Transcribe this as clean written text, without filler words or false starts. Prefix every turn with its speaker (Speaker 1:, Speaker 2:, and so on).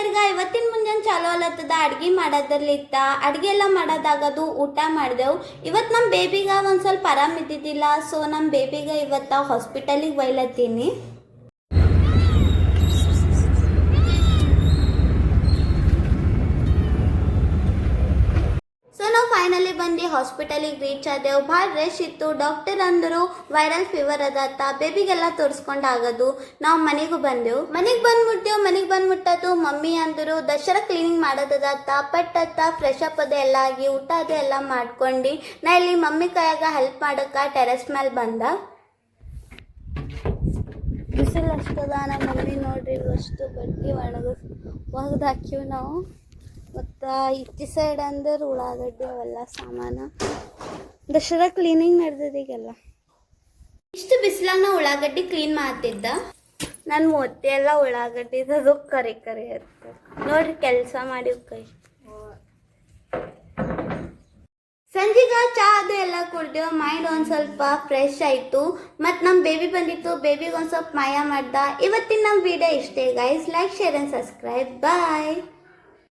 Speaker 1: ಈಗ ಇವತ್ತಿನ ಮುಂಜಾನೆ ಚಾಲು ಅಲ್ಲತ್ತದ ಅಡ್ಗೆ ಮಾಡೋದ್ರಲ್ಲಿತ್ತ ಅಡ್ಗೆ ಎಲ್ಲ ಮಾಡೋದಾಗದು ಊಟ ಮಾಡಿದೆವು. ಇವತ್ತು ನಮ್ಮ ಬೇಬಿಗೆ ಒಂದು ಸ್ವಲ್ಪ ಆರಾಮ ಇದ್ದಿದ್ದಿಲ್ಲ. ಸೊ ನಮ್ಮ ಬೇಬಿಗೆ ಇವತ್ತು ಹಾಸ್ಪಿಟಲಿಗೆ ಒಯ್ಲತ್ತೀನಿ. ಸೊ ನಾವು ಫೈನಲಿ ಬಂದು ಹಾಸ್ಪಿಟಲಿಗೆ ರೀಚ್ ಆದೆವು. ಭಾಳ ರಶ್ ಇತ್ತು. ಡಾಕ್ಟರ್ ಅಂದರು ವೈರಲ್ ಫೀವರ್ ಅದತ್ತ, ಬೇಬಿಗೆಲ್ಲ ತೋರಿಸ್ಕೊಂಡು ಆಗೋದು. ನಾವು ಮನೆಗೂ ಬಂದೆವು. ಮನೆಗೆ ಬಂದ್ಬಿಟ್ಟದು ಮಮ್ಮಿ ಅಂದರು ದಸರಾ ಕ್ಲೀನಿಂಗ್ ಮಾಡೋದತ್ತ, ಪಟ್ಟತ್ತ ಫ್ರೆಶ್ ಅಪ್ ಅದು ಎಲ್ಲ ಆಗಿ ಊಟ ಅದು ಎಲ್ಲ ಮಾಡ್ಕೊಂಡು ನಾ ಇಲ್ಲಿ ಮಮ್ಮಿ ಕೈಯಾಗ ಹೆಲ್ಪ್ ಮಾಡೋಕ್ಕೆ ಟೆರೆಸ್ ಮೇಲೆ ಬಂದ. ಬಿಸಿಲು ಅಷ್ಟದ. ನಮ್ಮ ಮಮ್ಮಿ ನೋಡ್ರಿ ಅಷ್ಟು ಬಟ್ಟೆ ಒಗೆದು ಹಾಕಿವಿ ನಾವು. ಮತ್ತು ಇಚ್ಚಿ ಸೈಡ್ ಅಂದ್ರೆ ಉಳ್ಳಾಗಡ್ಡಿ ಅವೆಲ್ಲ ಸಾಮಾನು. ದಸರಾ ಕ್ಲೀನಿಂಗ್ ನಡೆದಿದೆ ಈಗೆಲ್ಲ. ಇಷ್ಟು ಬಿಸಿಲಾಗ ನಾ ಉಳ್ಳಾಗಡ್ಡಿ ಕ್ಲೀನ್ ಮಾಡ್ತಿದ್ದ. ನನ್ನ ಮೊತ್ತೆ ಎಲ್ಲ ಉಳ್ಳಾಗಡ್ಡಿದು ಕರಿ ಇರ್ತದೆ ನೋಡ್ರಿ. ಕೆಲಸ ಮಾಡಿ ಕೈ ಸಂಜೆಗ ಚಾ ಅದು ಎಲ್ಲ ಕುಡ್ದೇವು. ಮೈಂಡ್ ಒಂದು ಸ್ವಲ್ಪ ಫ್ರೆಶ್ ಆಯಿತು. ಮತ್ತು ನಮ್ಮ ಬೇಬಿ ಬಂದಿತ್ತು, ಬೇಬಿಗೆ ಒಂದು ಸ್ವಲ್ಪ ಮಾಯ ಮಾಡ್ದ. ಇವತ್ತಿನ ನಮ್ಮ ವಿಡಿಯೋ ಇಷ್ಟೇ guys. Like, share and subscribe. Bye.